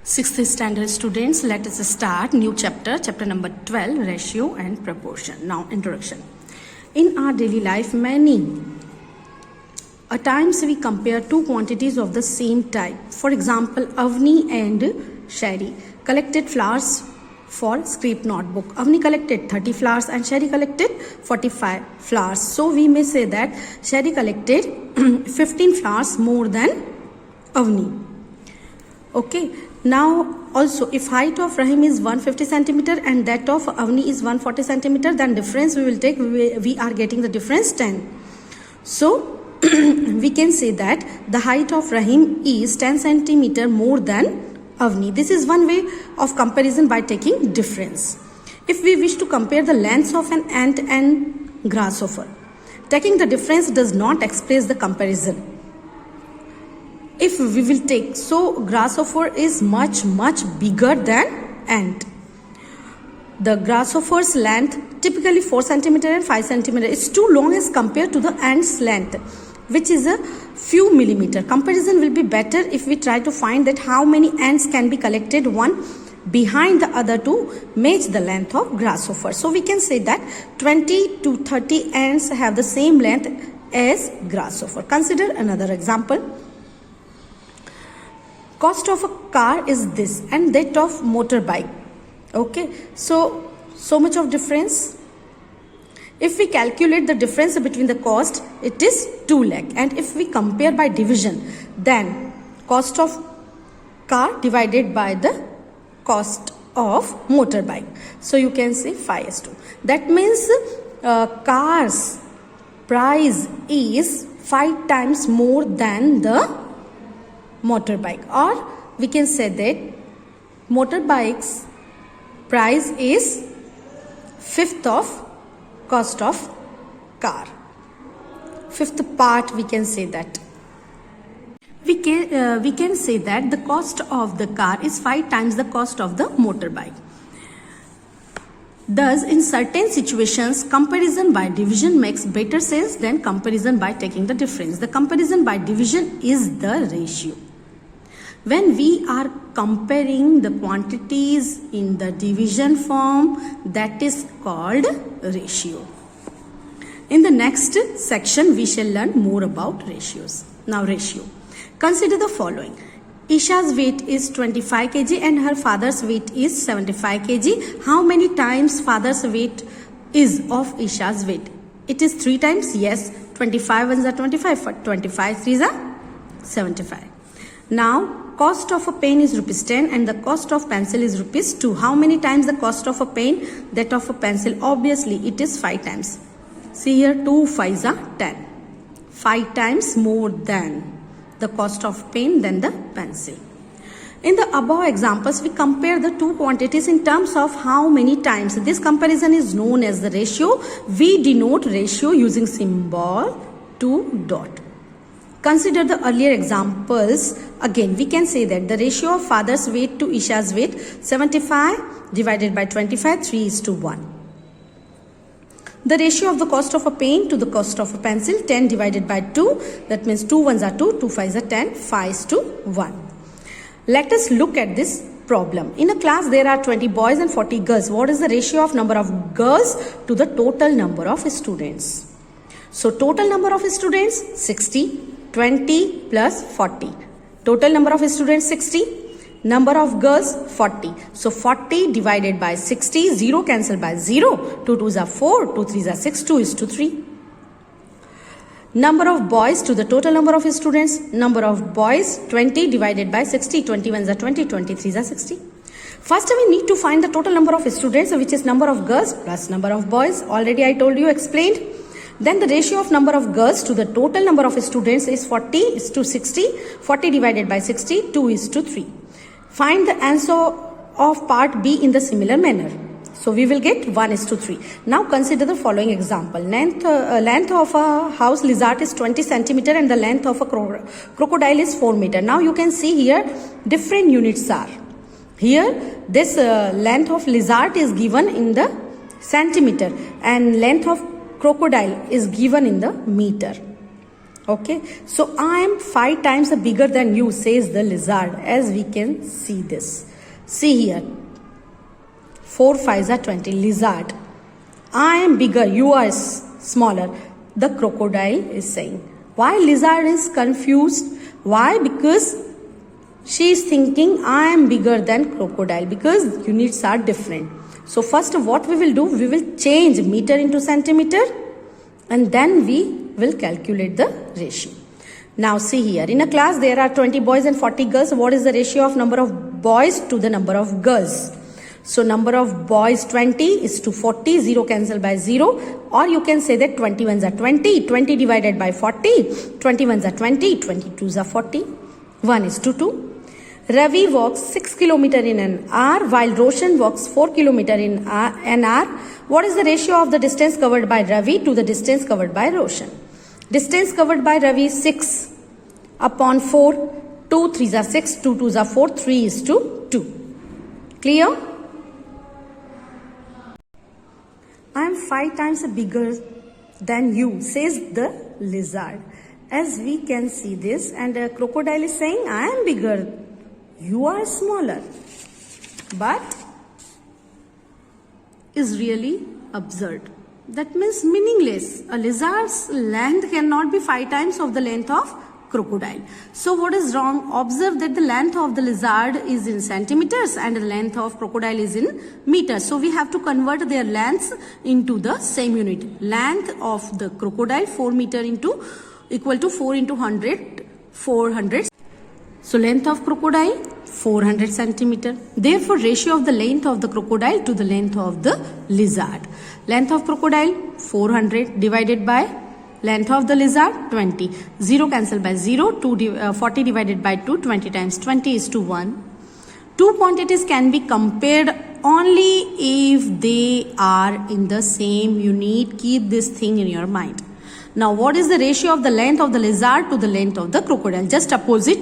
Sixth standard students, let us start new chapter number 12, ratio and proportion. Now, introduction. In our daily life, many times we compare two quantities of the same type. For example, Avni and Sherry collected flowers for scrap notebook. Avni collected 30 flowers and Sherry collected 45 flowers. So we may say that Sherry collected 15 flowers more than Avni. Okay. Now also, if height of Rahim is 150 centimeter and that of Avni is 140 centimeter, then difference we will take, we are getting the difference 10. So we can say that the height of Rahim is 10 centimeter more than Avni. This is one way of comparison by taking difference. If we wish to compare the lengths of an ant and grasshopper, taking the difference does not express the comparison. If we will take, so grasshopper is much bigger than ant. The grasshopper's length typically 4 centimeter and 5 centimeter is too long as compared to the ant's length, which is a few millimeter. Comparison will be better if we try to find that how many ants can be collected one behind the other to match the length of grasshopper. So we can say that 20 to 30 ants have the same length as grasshopper. Consider another example. Cost of a car is this and that of motorbike. Okay, so much of difference. If we calculate the difference between the cost, it is 2 lakh. And if we compare by division, then cost of car divided by the cost of motorbike. So you can say 5:2. That means car's price is 5 times more than the motorbike, or we can say that motorbike's price is 5th of cost of car. 5th part we can say that. We can say that the cost of the car is 5 times the cost of the motorbike. Thus, in certain situations, comparison by division makes better sense than comparison by taking the difference. The comparison by division is the ratio. When we are comparing the quantities in the division form, that is called ratio. In the next section, we shall learn more about ratios. Now, ratio. Consider the following. Isha's weight is 25 kg and her father's weight is 75 kg. How many times father's weight is of Isha's weight? It is 3 times. Yes. 25 ones are 25. 25 threes are 75. Now, cost of a pen is rupees 10 and the cost of pencil is rupees 2. How many times the cost of a pen? That of a pencil. Obviously, it is 5 times. See here, 2 5s are 10. 5 times more than the cost of pen than the pencil. In the above examples, we compare the two quantities in terms of how many times. This comparison is known as the ratio. We denote ratio using symbol 2 dot. Consider the earlier examples. Again, we can say that the ratio of father's weight to Isha's weight, 75 divided by 25, 3:1. The ratio of the cost of a pen to the cost of a pencil, 10 divided by 2. That means 2 ones are 2, 2 5s are 10, 5:1. Let us look at this problem. In a class, there are 20 boys and 40 girls. What is the ratio of number of girls to the total number of students? So, total number of students, 60. 20 plus 40. Total number of students 60. Number of girls 40. So 40 divided by 60. 0 cancel by 0. 2 2s are 4. 2 3s are 6. 2:3. Number of boys to the total number of students. Number of boys 20 divided by 60. 21s are 20. 23s are 60. First we need to find the total number of students, which is number of girls plus number of boys. Already I told you, explained. Then the ratio of number of girls to the total number of students is 40 is to 60. 40 divided by 60, 2:3. Find the answer of part B in the similar manner. So we will get 1:3. Now consider the following example. Length of a house lizard is 20 centimeter and the length of a crocodile is 4 meter. Now you can see here different units are. Here this length of lizard is given in the centimeter and length of crocodile is given in the meter. Okay, so I am 5 times bigger than you, says the lizard. As we can see this. See here. 4 5s are 20. Lizard. I am bigger, you are smaller. The crocodile is saying. Why lizard is confused? Why? Because she is thinking I am bigger than crocodile, because units are different. So first what we will do, we will change meter into centimeter and then we will calculate the ratio. Now see here, in a class there are 20 boys and 40 girls. What is the ratio of number of boys to the number of girls? So number of boys 20 is to 40, 0 cancel by 0, or you can say that 21s are 20, 20 divided by 40, 21s are 20, 22s are 40, 1 is to 2. Ravi walks 6 km in an hour while Roshan walks 4 km in an hour. What is the ratio of the distance covered by Ravi to the distance covered by Roshan? Distance covered by Ravi is 6 upon 4, 2 3s are 6, 2 2s are 4, 3 is to 2. Clear? I am 5 times bigger than you, says the lizard. As we can see this, and a crocodile is saying, I am bigger, you are smaller. But is really absurd. That means meaningless. A lizard's length cannot be 5 times of the length of crocodile. So what is wrong? Observe that the length of the lizard is in centimeters and the length of crocodile is in meters. So we have to convert their lengths into the same unit. Length of the crocodile 4 meter into equal to 4 into 100, 400. So length of crocodile 400 centimeter. Therefore ratio of the length of the crocodile to the length of the lizard. Length of crocodile 400 divided by length of the lizard 20. 0 cancel by 0. 40 divided by 2. 20 times 20 is to 1. Two quantities can be compared only if they are in the same unit. Keep this thing in your mind. Now what is the ratio of the length of the lizard to the length of the crocodile? Just opposite.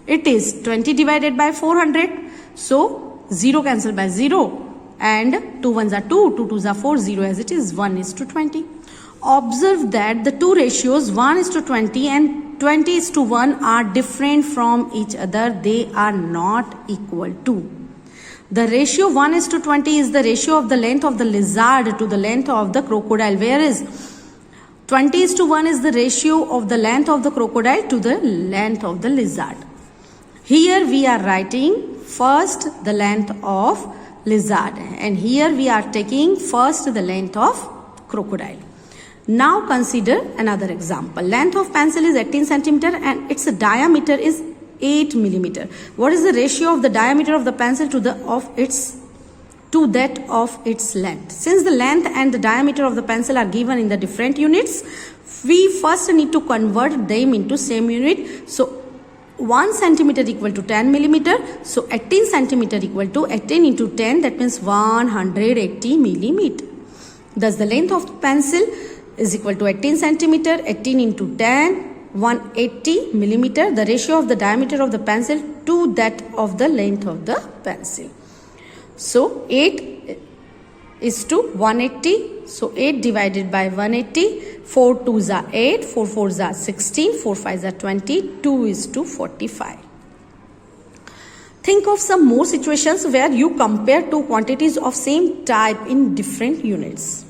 It is 20 divided by 400. So 0 cancel by 0. And 2 1s are 2. 2 2s are 4. 0 as it is. 1 is to 20. Observe that the two ratios 1 is to 20 and 20 is to 1 are different from each other. They are not equal to. The ratio 1 is to 20 is the ratio of the length of the lizard to the length of the crocodile. Whereas 20 is to 1 is the ratio of the length of the crocodile to the length of the lizard. Here we are writing first the length of lizard and here we are taking first the length of crocodile. Now consider another example. Length of pencil is 18 centimeter and its diameter is 8 millimeter. What is the ratio of the diameter of the pencil to that of its length? Since the length and the diameter of the pencil are given in the different units, we first need to convert them into same unit. So 1 centimeter equal to 10 millimeter. So 18 centimeter equal to 18 into 10, that means 180 millimeter. Thus the length of the pencil is equal to 18 centimeter, 18 into 10, 180 millimeter, the ratio of the diameter of the pencil to that of the length of the pencil. So 8 is to 180, so 8 divided by 180, 4 2s are 8, 4 4s are 16, 4 5s are 20, 2 is to 45. Think of some more situations where you compare two quantities of same type in different units.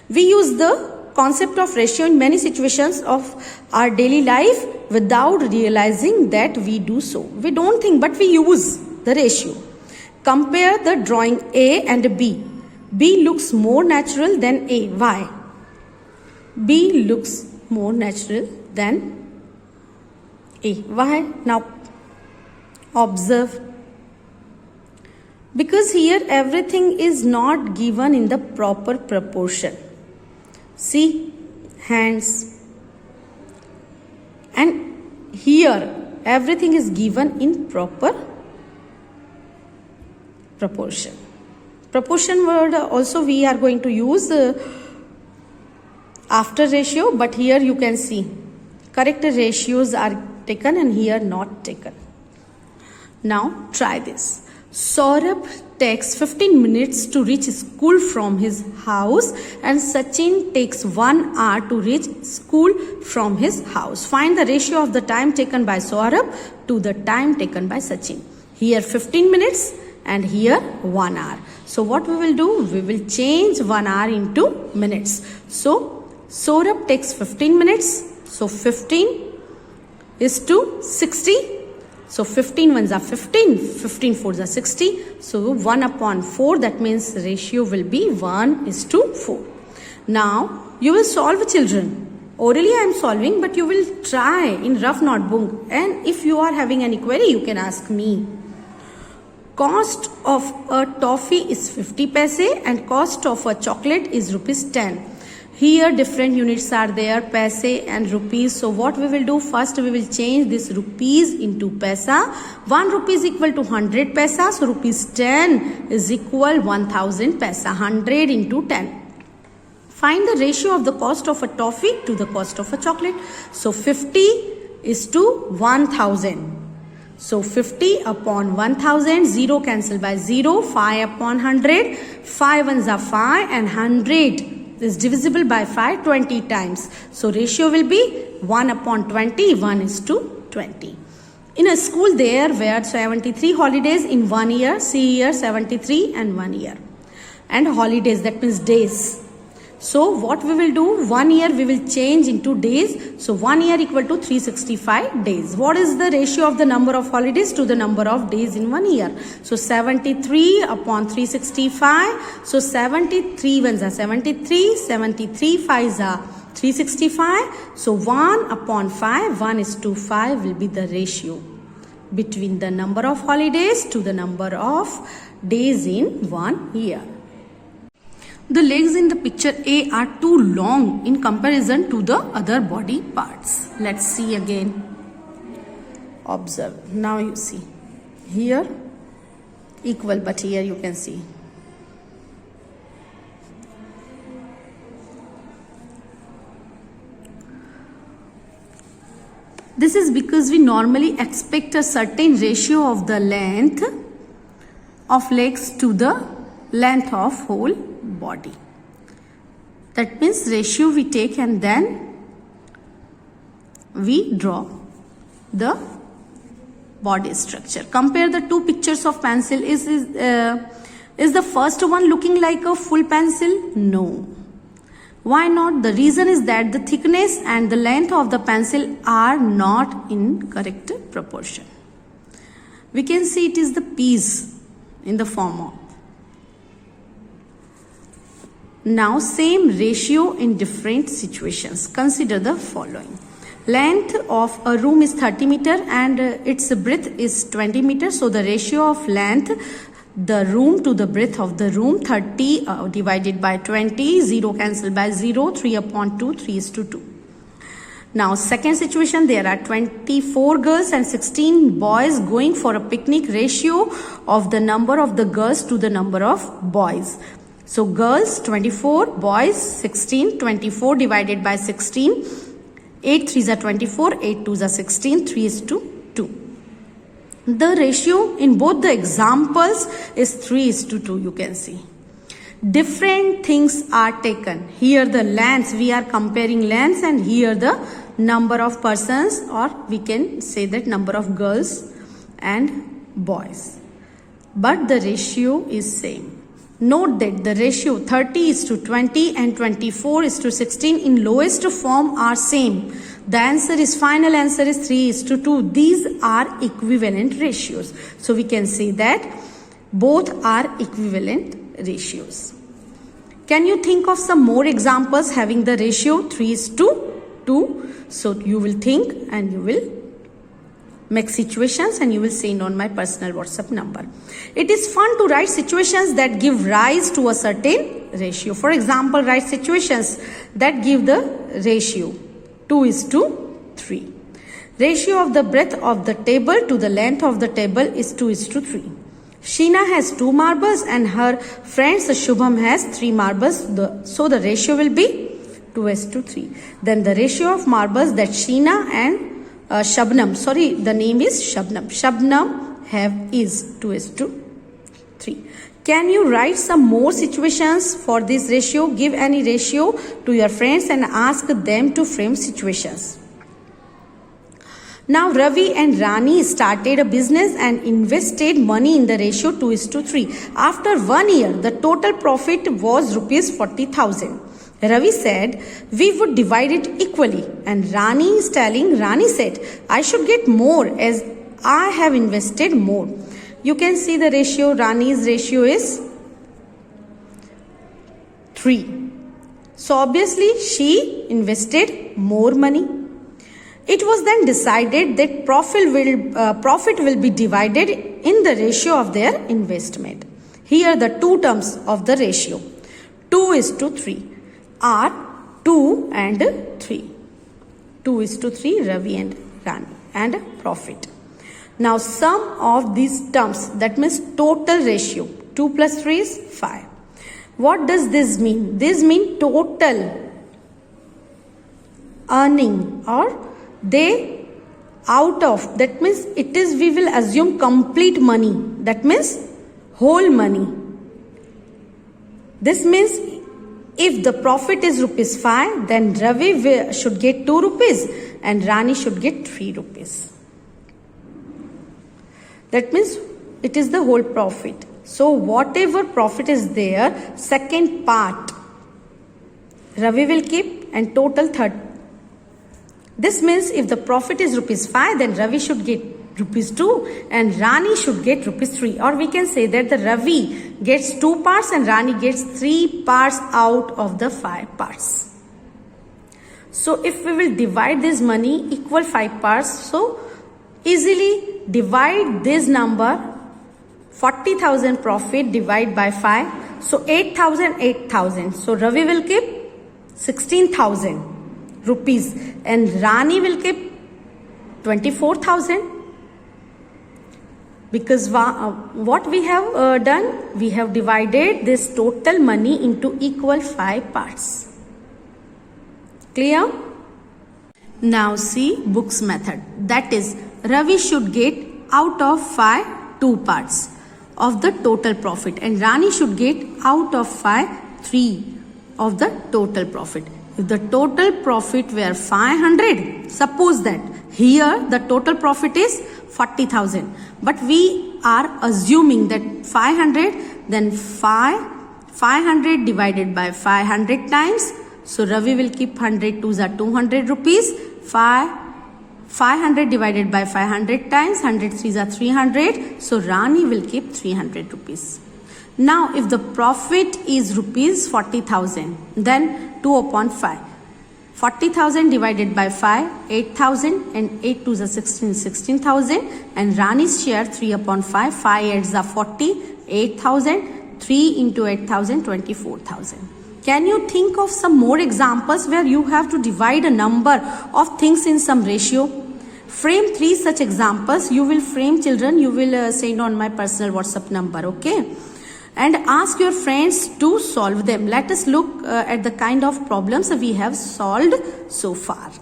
We use the concept of ratio in many situations of our daily life without realizing that we do so. We don't think, but we use the ratio. Compare the drawing A and B. B looks more natural than A. Why? B looks more natural than A. Why? Now observe. Because here everything is not given in the proper proportion. See, hands, and here everything is given in proper proportion. Proportion word also we are going to use after ratio, but here you can see correct ratios are taken and here not taken. Now try this. Saurabh takes 15 minutes to reach school from his house and Sachin takes 1 hour to reach school from his house. Find the ratio of the time taken by Saurabh to the time taken by Sachin. Here 15 minutes and here 1 hour. So what we will do? We will change 1 hour into minutes. So Saurabh takes 15 minutes. So 15 is to 60. So 15 ones are 15, 15 fours are 60. So 1 upon 4, that means the ratio will be 1:4. Now you will solve, children. Orally I am solving, but you will try in rough notebook. And if you are having any query, you can ask me. Cost of a toffee is 50 paise and cost of a chocolate is ₹10. Here different units are there, paise and rupees. So what we will do? First we will change this rupees into paisa. 1 rupee is equal to 100 paisa. So ₹10 is equal 1000 paisa. 100 into 10. Find the ratio of the cost of a toffee to the cost of a chocolate. So 50 is to 1000. So 50 upon 1000, 0 cancel by 0, 5 upon 100, 5 ones are 5 and 100 is divisible by 5 20 times. So ratio will be 1 upon 20, 1:20. In a school there were 73 holidays in 1 year. See here 73 and 1 year. And holidays, that means days. So what we will do? 1 year we will change into days. So 1 year equal to 365 days. What is the ratio of the number of holidays to the number of days in 1 year? So 73 upon 365. So 73 ones are 73, 73 fives are 365. So 1 upon 5, 1:5 will be the ratio between the number of holidays to the number of days in 1 year. The legs in the picture A are too long in comparison to the other body parts. Let's see again. Observe. Now you see. Here equal, but here you can see. This is because we normally expect a certain ratio of the length of legs to the length of whole body. That means ratio we take and then we draw the body structure. Compare the two pictures of pencil. Is the first one looking like a full pencil? No. Why not? The reason is that the thickness and the length of the pencil are not in correct proportion. We can see it is the piece in the form of. Now same ratio in different situations. Consider the following. Length of a room is 30 meter and its breadth is 20 meter. So the ratio of length, the room to the breadth of the room, 30 divided by 20, 0 cancel by 0, 3 upon 2, 3:2. Now second situation, there are 24 girls and 16 boys going for a picnic. Ratio of the number of the girls to the number of boys. So girls 24, boys 16, 24 divided by 16, 8 3s are 24, 8 2s are 16, 3:2. The ratio in both the examples is 3:2, you can see. Different things are taken. Here the lengths, we are comparing lengths, and here the number of persons, or we can say that number of girls and boys. But the ratio is same. Note that the ratio 30:20 and 24:16 in lowest form are same. The answer is, final answer is 3:2. These are equivalent ratios. So we can say that both are equivalent ratios. Can you think of some more examples having the ratio 3:2? So you will think and you will make situations and you will send on my personal WhatsApp number. It is fun to write situations that give rise to a certain ratio. For example, write situations that give the ratio 2:3. Ratio of the breadth of the table to the length of the table is 2:3. Sheena has 2 marbles and her friend Shubham has 3 marbles. So the ratio will be 2:3. Then the ratio of marbles that Sheena and Shabnam, the name is Shabnam have is 2:2. 3. Can you write some more situations for this ratio? Give any ratio to your friends and ask them to frame situations. Now Ravi and Rani started a business and invested money in the ratio 2:3. After 1 year, the total profit was rupees 40,000. Ravi said, we would divide it equally, and Rani said, I should get more as I have invested more. You can see the ratio. Rani's ratio is 3. So obviously she invested more money. It was then decided that profit will be divided in the ratio of their investment. Here the two terms of the ratio 2:3 are 2 and 3. 2:3 Ravi and Rani and profit. Now sum of these terms, that means total ratio 2 plus 3 is 5. What does this mean? This means total earning, or they out of, that means it is, we will assume complete money, that means whole money. This means if the profit is rupees 5, then Ravi should get 2 rupees and Rani should get 3 rupees. That means it is the whole profit. So whatever profit is there, second part Ravi will keep and total third. This means if the profit is rupees 5, then Ravi should get rupees 2 and Rani should get rupees 3. Or we can say that the Ravi gets 2 parts and Rani gets 3 parts out of the 5 parts. So if we will divide this money equal 5 parts, so easily divide this number 40,000 profit divide by 5. So 8,000. So Ravi will keep 16,000 rupees and Rani will keep 24,000. Because what we have done, we have divided this total money into equal 5 parts. Clear? Now see Book's method. That is, Ravi should get out of 5 2 parts of the total profit and Rani should get out of 5 3 of the total profit. If the total profit were 500, suppose that here the total profit is 40,000, but we are assuming that 500, then 500 divided by 500 times. So Ravi will keep 100 2s are 200 rupees. 500 divided by 500 times, 100 3s are 300. So Rani will keep 300 rupees. Now if the profit is rupees 40,000, then 2 upon 5. 40,000 divided by 5, 8,000 and 8 2s are 16,000 and Rani's share 3 upon 5, 5 8s are 40, 8,000, 3 into 8,000, 24,000. Can you think of some more examples where you have to divide a number of things in some ratio? Frame 3 such examples. You will frame, children, you will send on my personal WhatsApp number, okay? And ask your friends to solve them. Let us look at the kind of problems we have solved so far.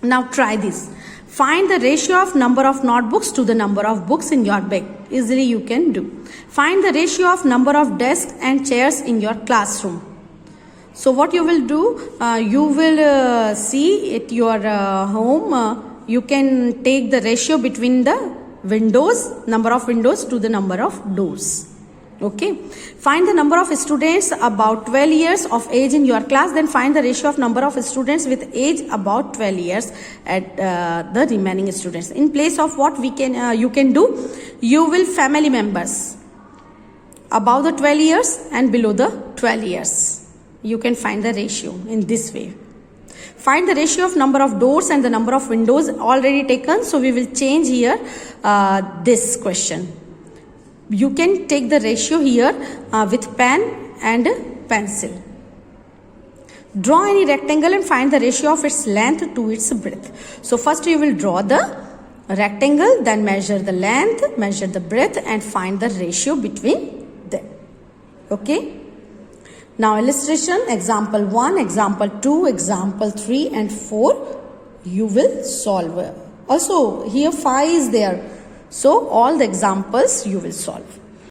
Now try this. Find the ratio of number of notebooks to the number of books in your bag. Easily you can do. Find the ratio of number of desks and chairs in your classroom. So what you will do, you will see at your home, you can take the ratio between the windows, number of windows to the number of doors. Okay. Find the number of students about 12 years of age in your class. Then find the ratio of number of students with age about 12 years at the remaining students. In place of what we can, you can do, you will family members above the 12 years and below the 12 years. You can find the ratio in this way. Find the ratio of number of doors and the number of windows already taken. So we will change here this question. You can take the ratio here with pen and pencil. Draw any rectangle and find the ratio of its length to its breadth. So first you will draw the rectangle, then measure the length, measure the breadth and find the ratio between them. Okay. Now illustration, example 1, example 2, example 3 and 4 you will solve. Also here 5 is there. So all the examples you will solve.